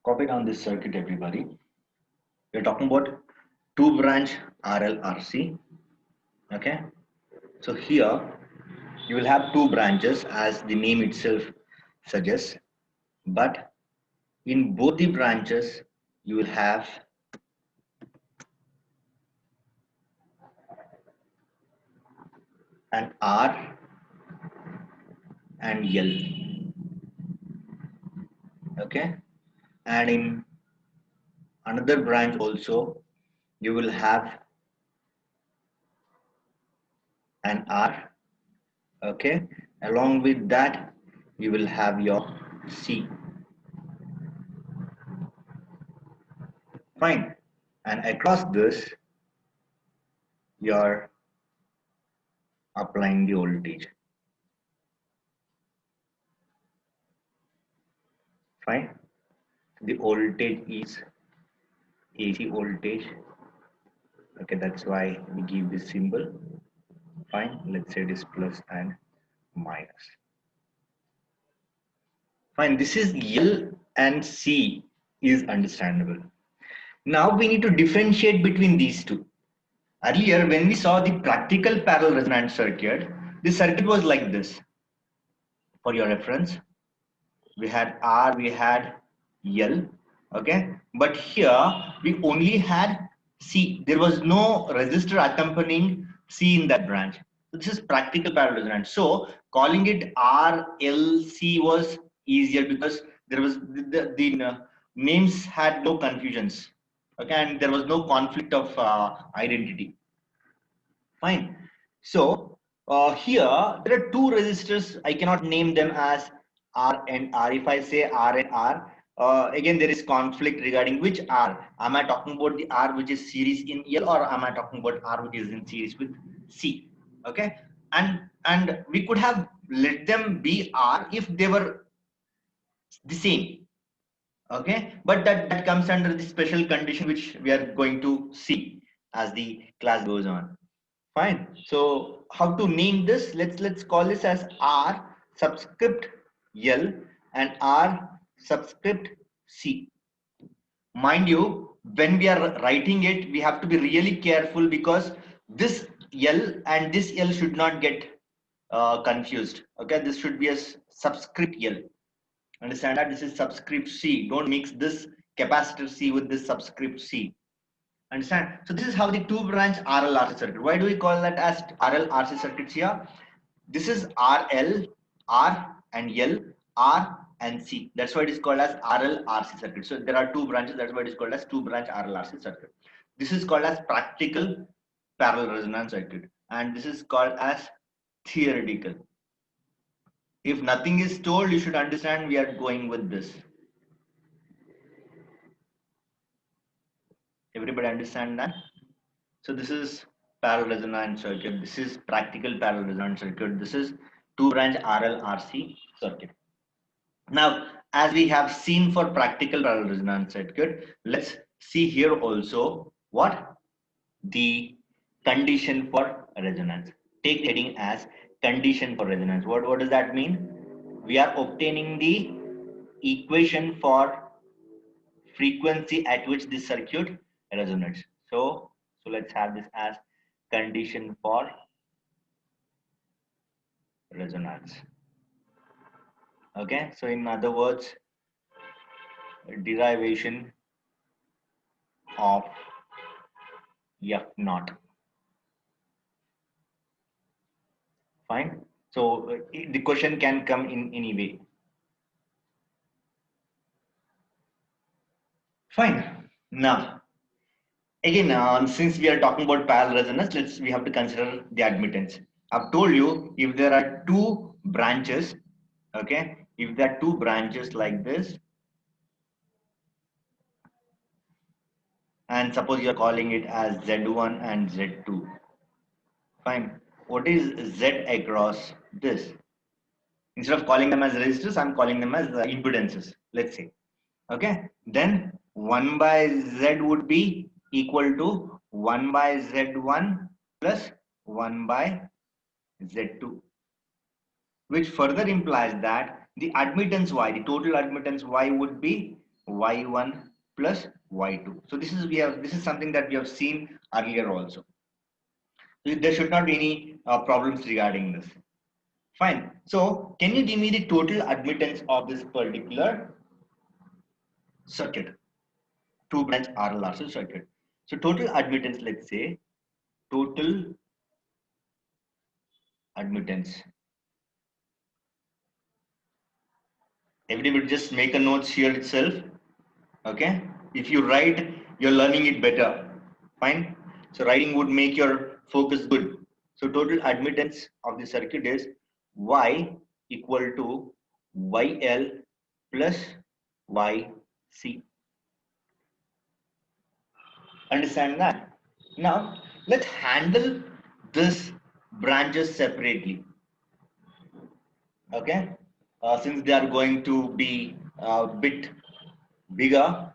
Copy down this circuit, everybody. We're talking about two branch RLRC. Okay, so here you will have two branches as the name itself suggests, but in both the branches you will have an R and L. Okay, and in another branch also you will have an R. Okay, along with that you will have your C. Fine, and across this you're applying the voltage. Fine, the voltage is AC voltage. Okay, that's why we give this symbol. Fine, let's say it is plus and minus. Fine, this is L and C is understandable. Now we need to differentiate between these two. Earlier, when we saw the practical parallel resonance circuit, this circuit was like this. For your reference, we had R, we had L, okay? But here we only had C. There was no resistor accompanying C in that branch. This is practical parallel resonance. So calling it RLC was easier because there was the names had no confusions, okay, and there was no conflict of identity. Fine. So here there are two resistors. I cannot name them as R and R. If I say R and R, again there is conflict regarding which R. Am I talking about the R which is series in L, or am I talking about R which is in series with C? Okay, and we could have let them be R if they were the same. Okay, but that comes under the special condition which we are going to see as the class goes on. Fine. So how to name this? Let's call this as R subscript L and R subscript C. Mind you, when we are writing it, we have to be really careful because this L and this L should not get confused. Okay, this should be a subscript L. Understand that this is subscript C. Don't mix this capacitor C with this subscript C. Understand? So this is how the two branch RLRC circuit. Why do we call that as RLRC circuits here? This is RL, R and L, R and C. That's why it is called as RLRC circuit. So there are two branches. That's why it is called as two branch RLRC circuit. This is called as practical parallel resonance circuit, and this is called as theoretical. If nothing is told, you should understand we are going with this. Everybody understand that? So this is parallel resonance circuit. This is practical parallel resonance circuit. This is two branch RLRC circuit. Now, as we have seen for practical parallel resonance circuit, let's see here also what the condition for resonance. Take the heading as condition for resonance. What does that mean? We are obtaining the equation for frequency at which this circuit resonates. So let's have this as condition for resonance. Okay, so in other words, derivation of F naught. Fine. So the question can come in any way. Fine. Now, again, since we are talking about parallel resonance, we have to consider the admittance. I've told you if there are two branches, okay, if there are two branches like this, and suppose you are calling it as Z1 and Z2. Fine. What is Z across this? Instead of calling them as resistors, I'm calling them as impedances, let's say. Okay. Then 1 by Z would be equal to 1 by Z1 plus 1 by Z2, which further implies that the admittance Y, the total admittance Y would be y1 plus y2. So this is something that we have seen earlier also. There should not be any problems regarding this. Fine. So can you give me the total admittance of this particular circuit? Two branch RLRC circuit. So total admittance, let's say total admittance. Everybody just make a notes here itself. Okay. If you write, you're learning it better. Fine. So writing would make your focus good. So total admittance of the circuit is Y equal to YL plus YC. Understand that? Now let's handle this branches separately. Okay. Since they are going to be a bit bigger,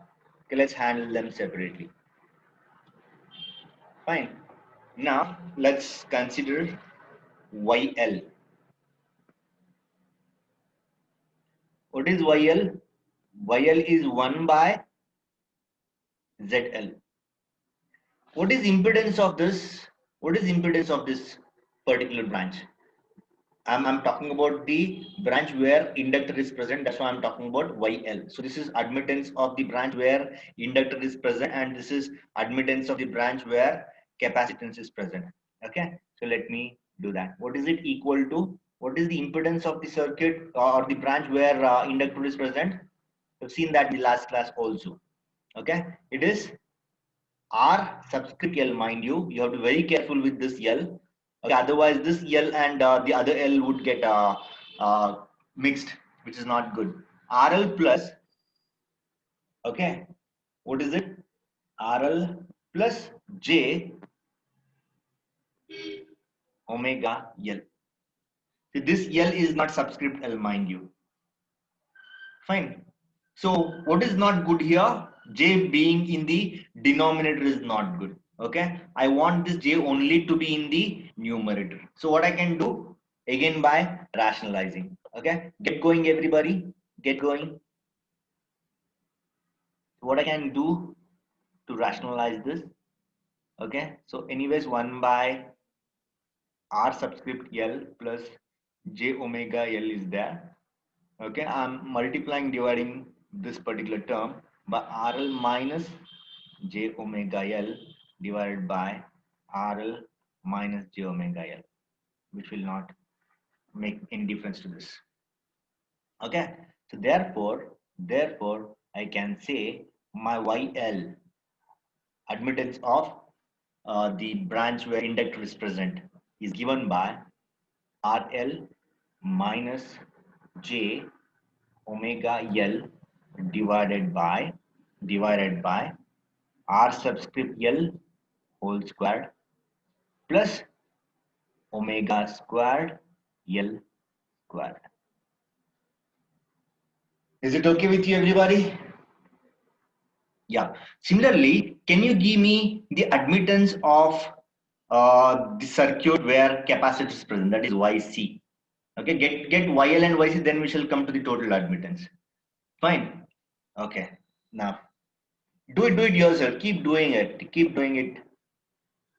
okay, let's handle them separately. Fine. Now let's consider YL. What is YL? YL is 1 by ZL. What is impedance of this? What is impedance of this particular branch? I'm talking about the branch where inductor is present. That's why I'm talking about YL. So this is admittance of the branch where inductor is present, and this is admittance of the branch where capacitance is present. Okay. So let me do that. What is it equal to? What is the impedance of the circuit or the branch where inductor is present? We've seen that in the last class also. Okay. It is R subscript L, mind you. You have to be very careful with this L. Okay, otherwise this L and the other L would get mixed, which is not good. RL plus, okay, what is it? RL plus J omega L. So this L is not subscript L, mind you. Fine. So what is not good here? J being in the denominator is not good. Okay. I want this J only to be in the numerator. So what I can do? Again by rationalizing. Okay. Get going everybody. Get going. What I can do to rationalize this? Okay. So anyways 1 by R subscript L plus J omega L is there. Okay, I'm multiplying, dividing this particular term by RL minus J omega L divided by RL minus J omega L, which will not make any difference to this. Okay, so therefore, I can say my YL admittance of the branch where inductor is present is given by RL minus J omega L divided by R subscript L whole squared plus omega squared L squared. Is it okay with you everybody? Yeah. Similarly, can you give me the admittance of the circuit where capacitor is present, that is YC? Okay, get YL and YC, then we shall come to the total admittance. Fine. Okay. Now do it yourself. Keep doing it. Keep doing it.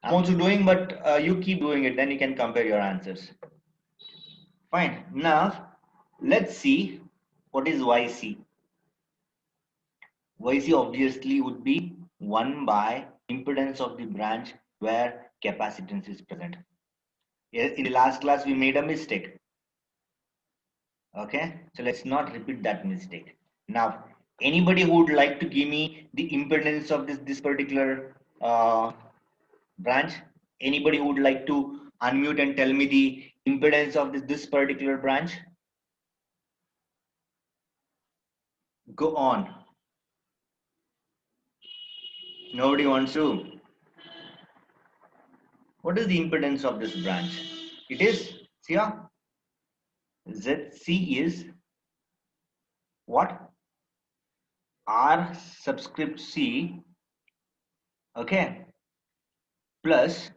I'm also doing, but you keep doing it. Then you can compare your answers. Fine. Now let's see what is YC. YC obviously would be 1 by impedance of the branch where capacitance is present. In the last class, we made a mistake. Okay. So let's not repeat that mistake. Now, anybody who would like to give me the impedance of this particular branch? Anybody who would like to unmute and tell me the impedance of this particular branch? Go on. Nobody wants to. What is the impedance of this branch? It is, see here, ZC is what? R subscript C, okay, plus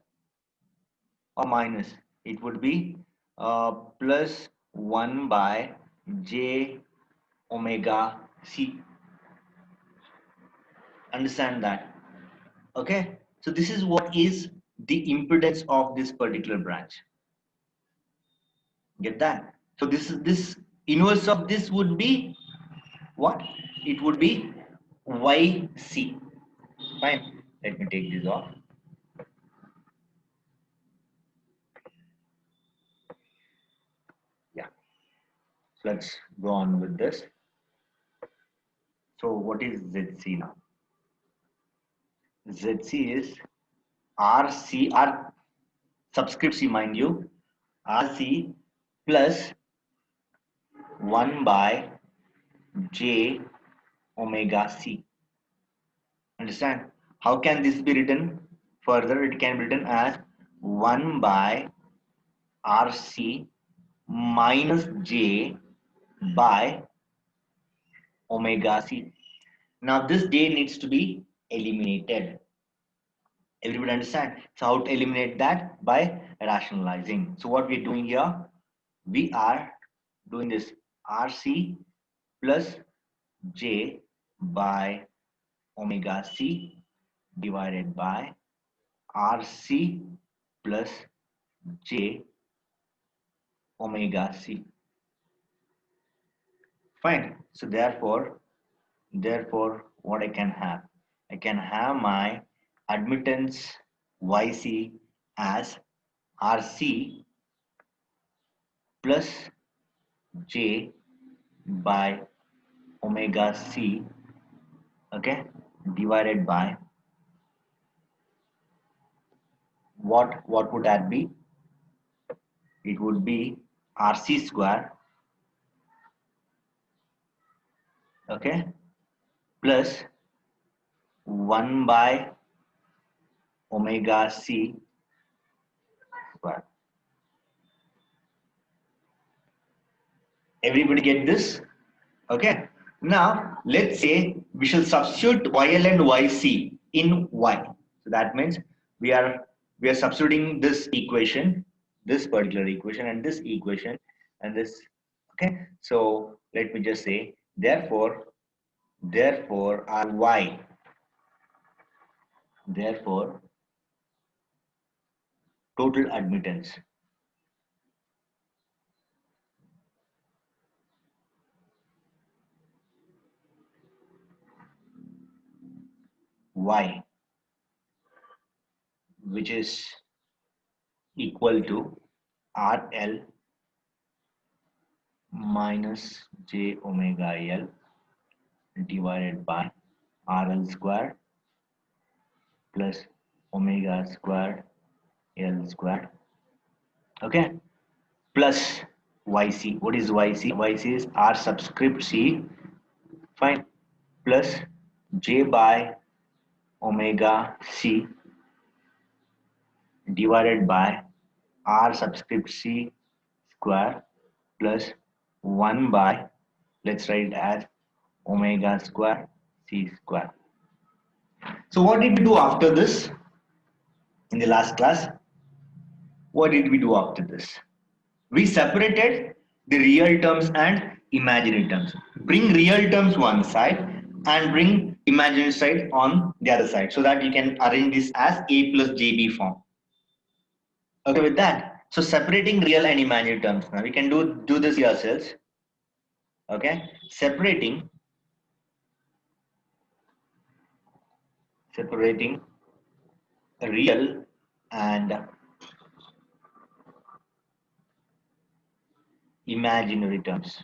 or minus. It would be plus 1 by J omega C. Understand that. Okay. So this is what is the impedance of this particular branch. Get that? So this inverse of this would be what? It would be YC. Fine. Let me take this off. Yeah. So let's go on with this. So what is ZC now? ZC is RC, R subscript C, mind you, RC plus 1 by J omega C. Understand? How can this be written further? It can be written as 1 by RC minus J by omega C. Now this J needs to be eliminated. Everybody understand? So how to eliminate that? By rationalizing. So what we're doing here, we are doing this RC plus J by omega C divided by RC plus J omega C. Fine. So therefore what I can have my admittance YC as RC plus J by omega C, okay, divided by what would that be? It would be RC square, okay, plus 1 by omega C square. Everybody get this? Okay. Now let's say we shall substitute YL and YC in Y. So that means we are substituting this equation, this particular equation, and this equation, and this. Okay. So let me just say therefore our Y, therefore total admittance Y, which is equal to RL minus J omega L divided by RL square plus omega square L square, okay, plus YC. What is YC? YC is R subscript C, fine, plus J by omega C divided by R subscript C square plus 1 by, let's write it as omega square C square. So what did we do after this in the last class? What did we do after this? We separated the real terms and imaginary terms. Bring real terms one side and bring imaginary side on the other side so that you can arrange this as A plus JB form. Okay with that? So separating real and imaginary terms. Now we can do this yourselves. Okay, separating real and imaginary terms.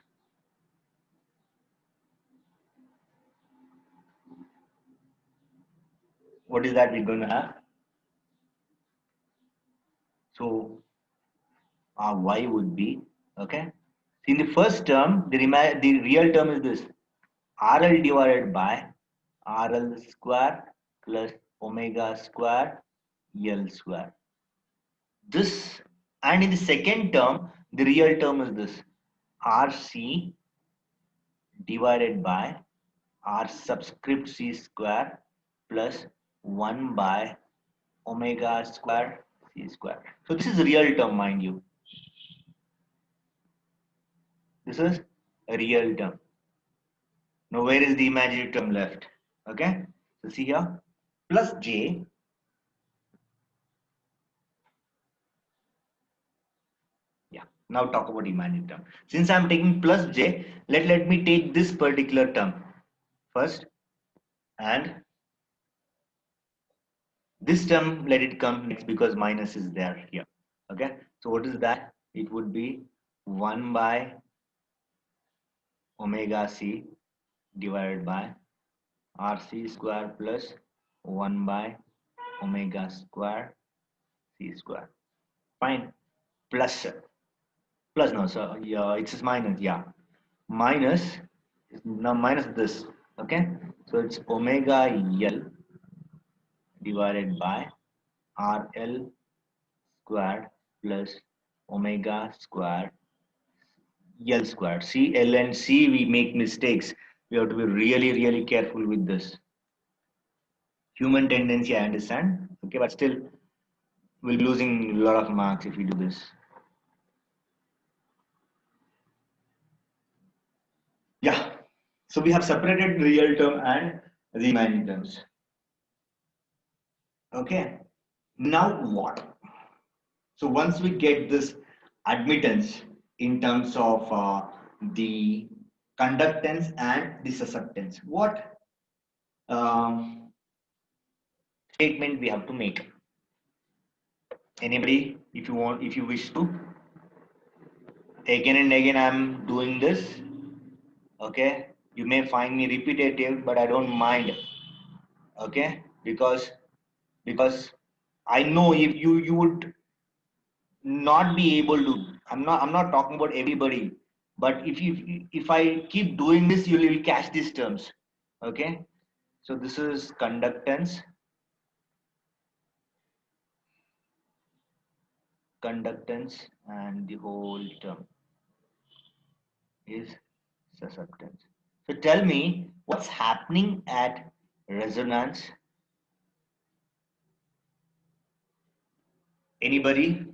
What is that we're going to have? So our y would be, okay. In the first term, the real term is this RL divided by RL square plus omega square L square. This, and in the second term, the real term is this RC divided by R subscript C square plus 1 by omega square C square. So this is real term, mind you. This is a real term. Now where is the imaginary term left? Okay. So see here, plus j. Yeah. Now talk about imaginary term. Since I'm taking plus j, let me take this particular term first, and this term let it come next because minus is there here. Okay. So what is that? It would be 1 by omega c divided by rc square plus 1 by omega square c square. Fine. Plus plus no, so yeah, it's minus, yeah, minus, now minus this. Okay, so it's omega l divided by rl squared plus omega square l squared. See, l and c, we make mistakes. We have to be really careful with this. Human tendency, I understand. Okay, but still we'll be losing a lot of marks if we do this. Yeah, so we have separated real term and the imaginary terms. Okay, now what? So once we get this admittance in terms of the conductance and the susceptance, what statement we have to make? Anybody, if you want, if you wish to, again and again I'm doing this. Okay, you may find me repetitive, but I don't mind. Okay, because I know if you would not be able to. I'm not talking about everybody, but if I keep doing this, you'll catch these terms. Okay, so this is conductance, and the whole term is susceptance. So tell me what's happening at resonance. Anybody?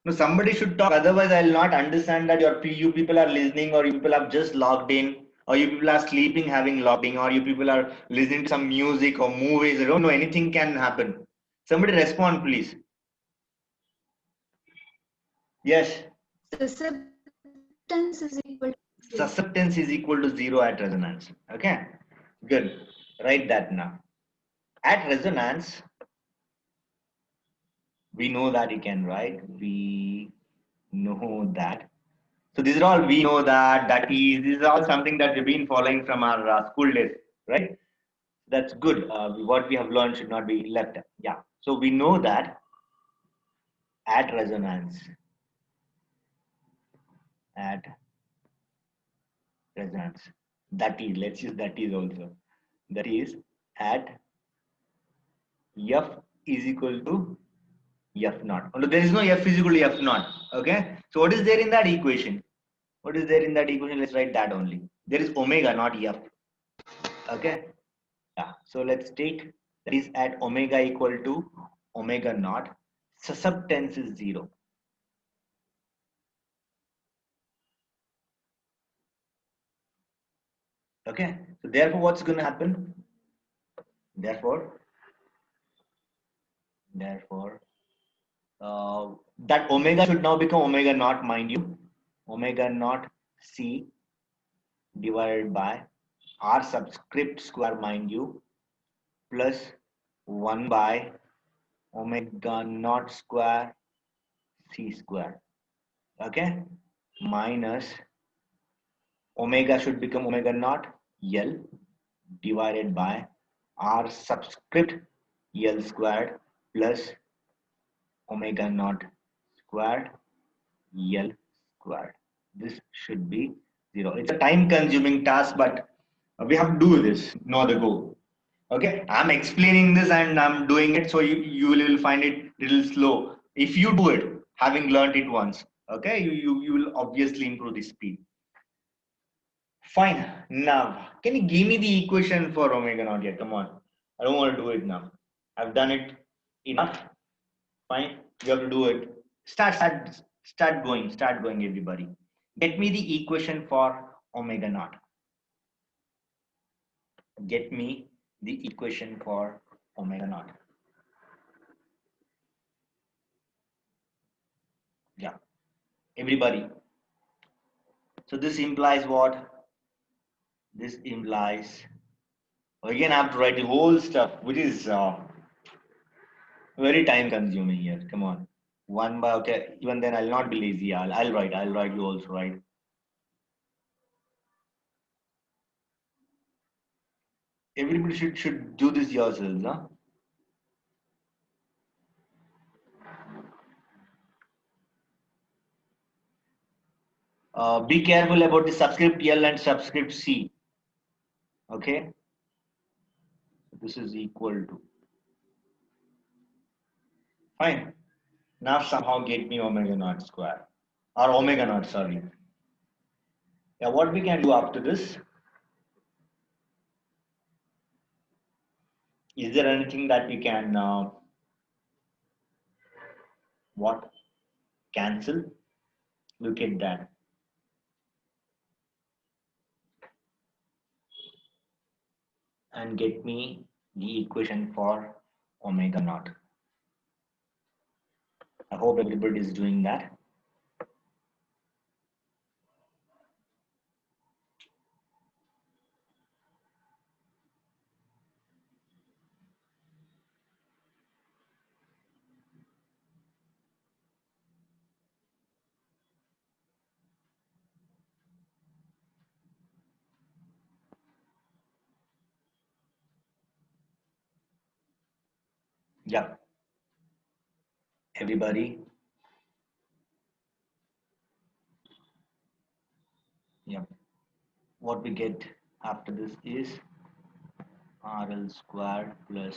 No, somebody should talk. Otherwise, I'll not understand that you people are listening, or you people have just logged in, or you people are sleeping, having logging, or you people are listening to some music or movies. I don't know. Anything can happen. Somebody respond, please. Yes. Susceptance is equal to 0. Susceptance is equal to 0 at resonance. Okay. Good. Write that now. At resonance, we know that you can write. We know that. So these are all we know that is. This is all something that we've been following from our school days, right? That's good. What we have learned should not be left. Yeah. So we know that at resonance, at resonance, that is. Let's use that is also. That is at f is equal to f naught. Although there is no f is equal to f naught. Okay. So what is there in that equation? What is there in that equation? Let's write that only. There is omega, not f. Okay. Yeah. So let's take that is at omega equal to omega naught. Susceptance is 0. Okay. So therefore, what's going to happen? Therefore, therefore, that omega should now become omega naught, mind you. Omega naught c divided by r subscript square, mind you, plus 1 by omega naught square c square. Okay. Minus omega should become omega naught L divided by r subscript L squared plus omega naught squared L squared. This should be 0. It's a time consuming task, but we have to do this, no other go. Okay, I'm explaining this and I'm doing it, so you will find it little slow. If you do it, having learned it once, okay, you will obviously improve the speed. Fine. Now, can you give me the equation for omega naught yet? Come on. I don't want to do it now. I've done it enough. Fine. You have to do it. Start going. Start going, everybody. Get me the equation for omega naught. get me the equation for omega naught. Yeah, everybody. So this implies what? This implies, again I have to write the whole stuff, which is very time consuming here. Come on. One by, okay, even then I'll not be lazy. I'll write, you also write. Everybody should do this yourselves, huh? Be careful about the subscript L and subscript C. Okay, this is equal to, fine. Now somehow get me omega naught square or omega naught, sorry. Yeah, what we can do after this? Is there anything that we can what cancel? Look at that. And get me the equation for omega naught. I hope everybody is doing that. Yeah, everybody. Yeah, what we get after this is RL squared plus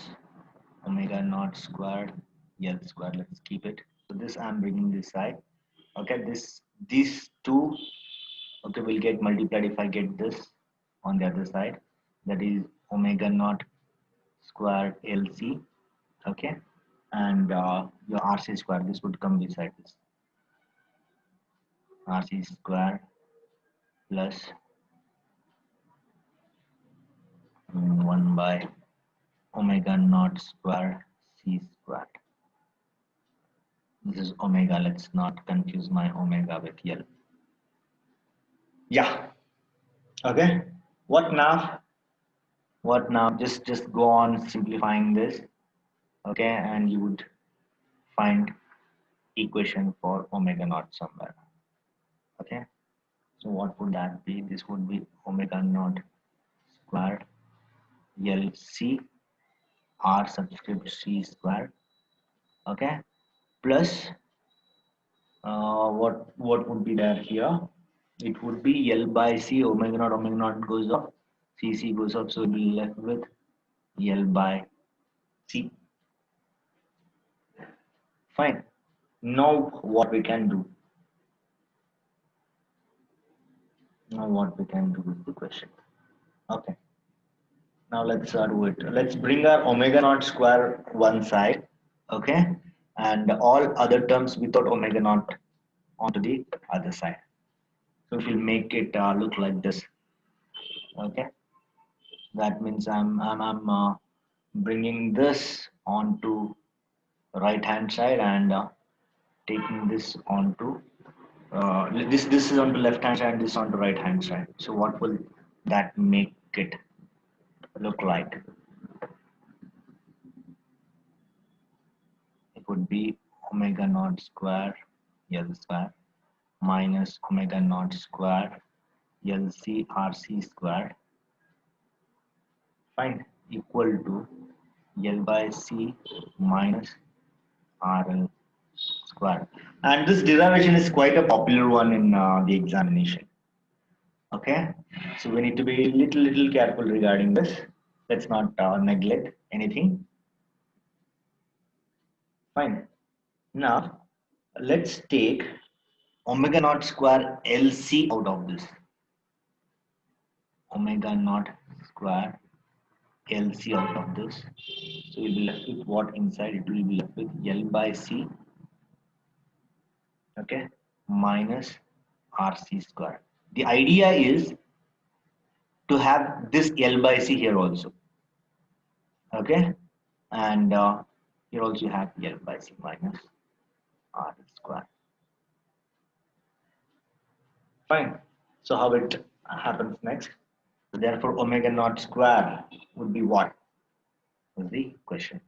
omega naught squared L squared. Let's keep it. So this I'm bringing this side. Okay, these two, okay, will get multiplied if I get this on the other side. That is omega naught squared LC. Okay, and your RC squared. This would come beside this. RC squared plus 1 by omega naught squared C squared. This is omega. Let's not confuse my omega with L. Yeah. Okay. What now? What now? Just go on simplifying this. Okay, and you would find equation for omega naught somewhere. Okay. So what would that be? This would be omega naught squared LC R subscript C squared. Okay. Plus what would be there here? It would be L by C, omega naught goes up, CC goes up, so we'll be left with L by C. Fine. Now what we can do? Now what we can do is the question. Okay. Now let's do it. Let's bring our omega naught square one side. Okay. And all other terms without omega naught onto the other side. So we'll make it look like this. Okay. That means I'm bringing this onto right hand side and taking this onto this is on the left hand side, this on the right hand side. So what will that make it look like? It would be omega naught square L square minus omega naught square LC RC square, fine, equal to L by C minus RL square. And this derivation is quite a popular one in the examination. Okay, so we need to be little careful regarding this. Let's not neglect anything. Fine. Now let's take omega naught square LC out of this. Omega naught square LC out of this. So we'll be left with what inside? It will be left with L by C. Okay, minus RC square. The idea is to have this L by C here also. Okay, and here also you have L by C minus R square. Fine. So how it happens next? So therefore, omega naught square would be what? Was the question.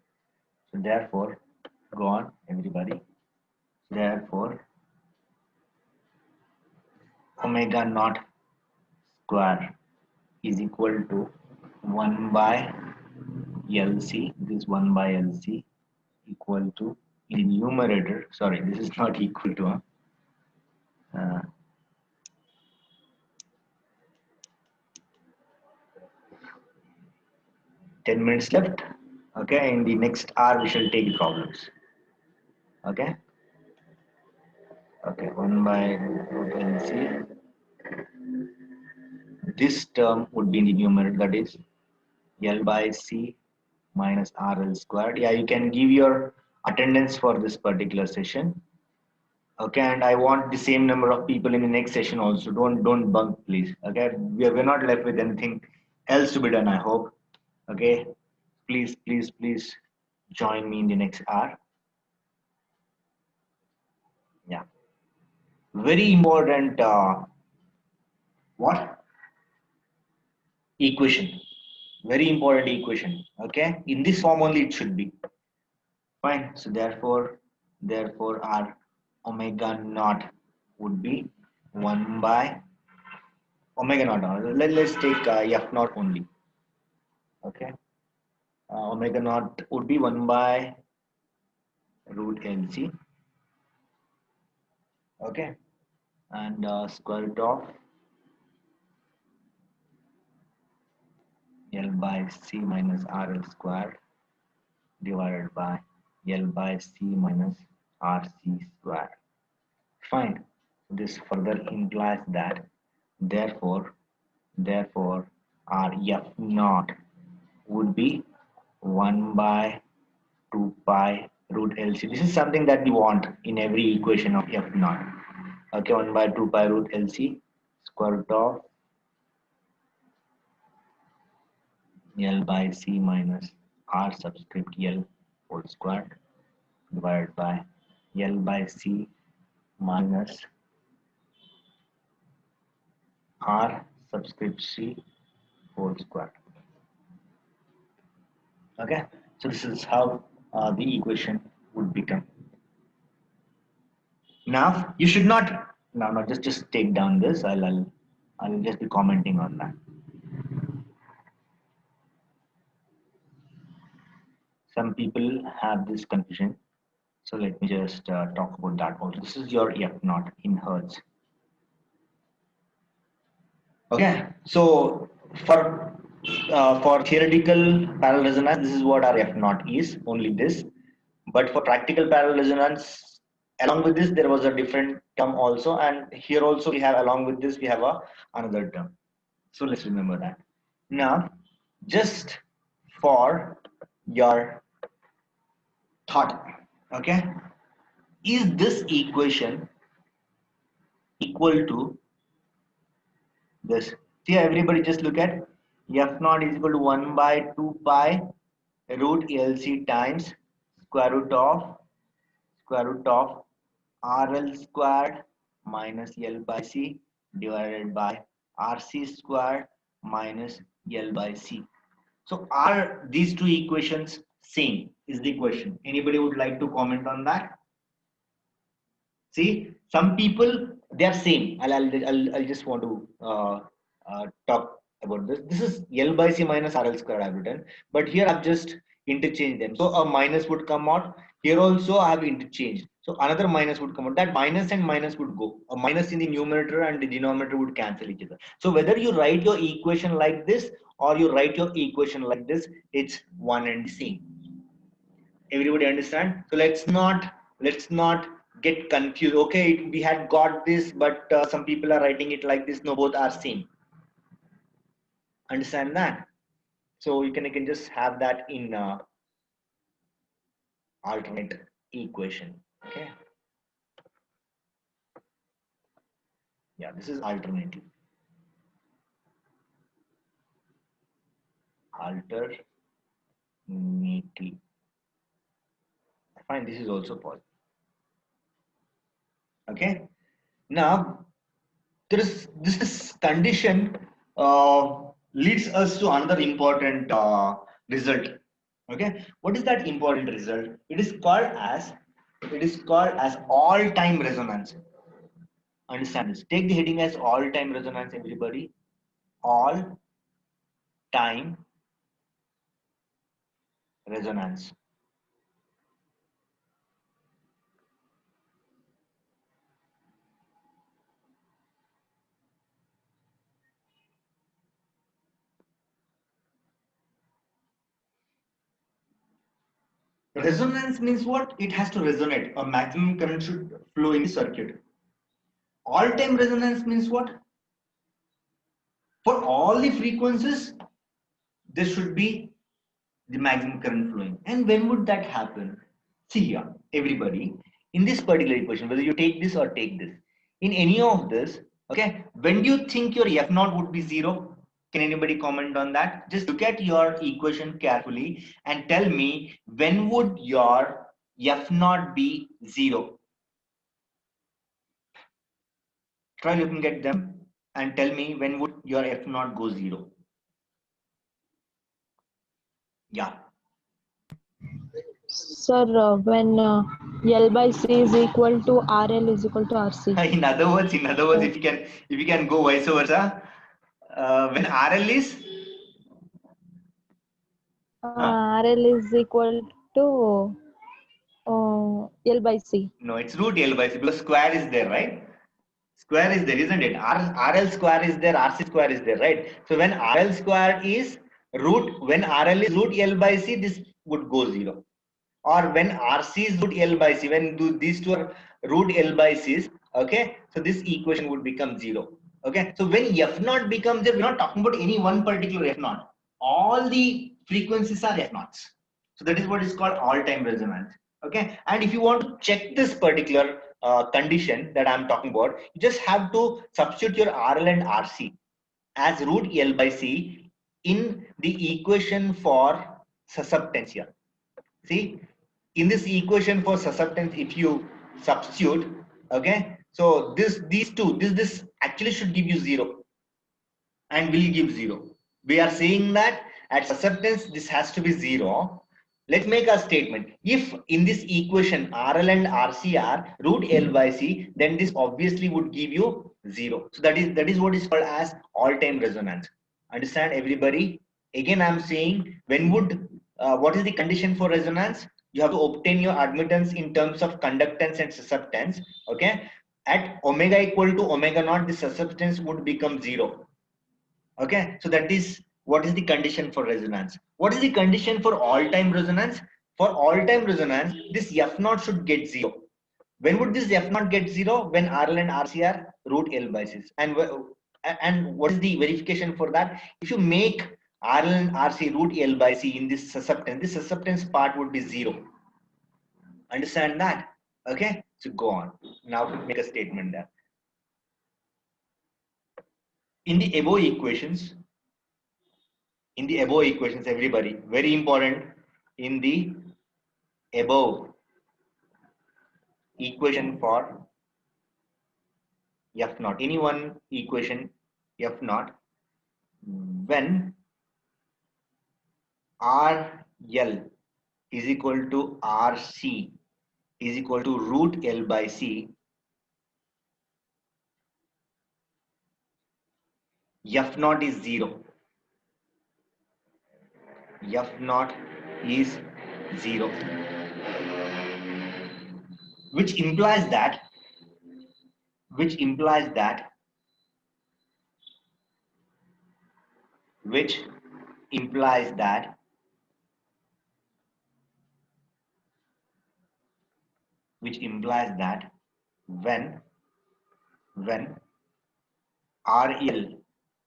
So therefore, go on, everybody. Therefore, omega naught square is equal to 1 by LC. This 1 by LC equal to, in numerator, sorry, this is not equal to, 10 minutes left. Okay, in the next hour we shall take problems. Okay, okay, 1 by root LC. This term would be in the numerator, that is L by C minus RL squared. Yeah, you can give your attendance for this particular session. Okay, and I want the same number of people in the next session also. Don't bunk, please. Okay, we're not left with anything else to be done, I hope. Okay, please join me in the next hour. Yeah, very important. What equation? Very important equation. Okay, in this form only it should be fine. So therefore our omega naught would be 1 by omega naught. Let's take f naught only. Okay, omega naught would be 1 by root LC. Okay, and square root of L by C minus RL squared divided by L by C minus RC squared. Fine. This further implies that therefore our F naught would be 1 by 2 pi root LC. This is something that we want in every equation of F naught. Okay, 1 by 2 pi root LC square root of L by C minus R subscript L whole squared divided by L by C minus R subscript C whole squared. Okay, so this is how the equation would become. Now you should not now just take down this. I'll just be commenting on that. Some people have this confusion, so let me just talk about that also. This is your F naught in hertz. Okay, so for theoretical parallel resonance, this is what our F naught is, only this. But for practical parallel resonance, along with this, there was a different term also, and here also we have, along with this, we have another term. So let's remember that. Now, just for your thought, okay, is this equation equal to this? See, everybody just look at F naught is equal to 1 by 2 pi root LC times square root of RL squared minus L by C divided by RC squared minus L by C. So are these two equations same is the question. Anybody would like to comment on that? See, some people they are same. I'll just want to talk about this. This is L by C minus RL squared I've written, but here I've just interchanged them. So a minus would come out. Here also I have interchanged. So another minus would come out. That minus and minus would go. A minus in the numerator and the denominator would cancel each other. So whether you write your equation like this or you write your equation like this, it's one and the same. Everybody understand? So let's not get confused. Okay, we had got this, but some people are writing it like this. No, both are same. Understand that? So you can just have that in alternate equation. Okay. Yeah, this is alternative. alternately. Fine, this is also possible. Okay. Now, this condition leads us to another important result. Okay, what is that important result? It is called as all-time resonance. Understand this. Take the heading as all-time resonance, everybody. All-time resonance. Resonance means what? It has to resonate. A maximum current should flow in the circuit. All-time resonance means what? For all the frequencies, there should be the maximum current flowing. And when would that happen? See here, everybody, in this particular equation, whether you take this or take this, in any of this, okay, when do you think your F naught would be 0? Can anybody comment on that? Just look at your equation carefully and tell me when would your F naught be 0? Try looking at them and tell me when would your F naught go 0? Yeah. Sir, when L by C is equal to RL is equal to RC. In other words, if you can go vice versa, when RL is RL is equal to L by C. no, it's root L by C because square is there, right? Square is there, isn't it? RL square is there, RC square is there, right? So when RL square is when RL is root L by C, this would go 0. Or when RC is root L by C, when these two are root L by C's, okay, so this equation would become 0. Okay, so when F naught becomes 0, we're not talking about any one particular F naught. All the frequencies are F naughts. So that is what is called all-time resonance. Okay, and if you want to check this particular condition that I'm talking about, you just have to substitute your RL and RC as root L by C in the equation for susceptance here. See, in this equation for susceptance, if you substitute, okay, so this actually should give you 0 and will give 0. We are saying that at susceptance this has to be 0. Let's make a statement. If in this equation RL and RC are root L by C, then this obviously would give you 0. So that is what is called as all-time resonance. Understand, everybody? Again, I'm saying what is the condition for resonance? You have to obtain your admittance in terms of conductance and susceptance. Okay, at omega equal to omega naught, the susceptance would become 0. Okay, so that is what is the condition for resonance. What is the condition for all-time resonance? For all-time resonance, this F naught should get 0. When would this F naught get 0? When RL and RC are root L by C. And what is the verification for that? If you make RL and RC root L by C in this susceptance part would be 0. Understand that? Okay, so go on. Now make a statement there. In the above equations, everybody, very important, in the above equation for F naught, any one equation F naught, when RL is equal to RC is equal to root L by C, F naught is 0. F naught is 0, which implies that which implies that which implies that when RL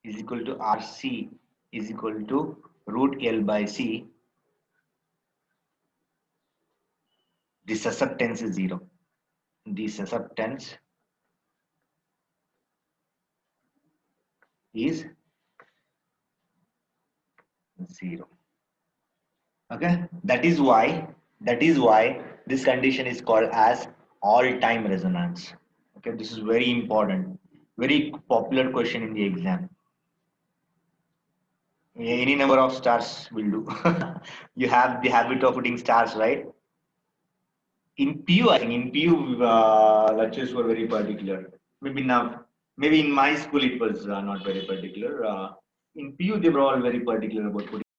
is equal to RC is equal to root L by C, the susceptance is 0. The susceptance is 0. Okay, that is why this condition is called as all-time resonance. Okay, this is very important, very popular question in the exam. Any number of stars will do. You have the habit of putting stars, right? In PU, I think in PU, lectures were very particular. Maybe now, maybe in my school it was not very particular. In PU, they were all very particular about putting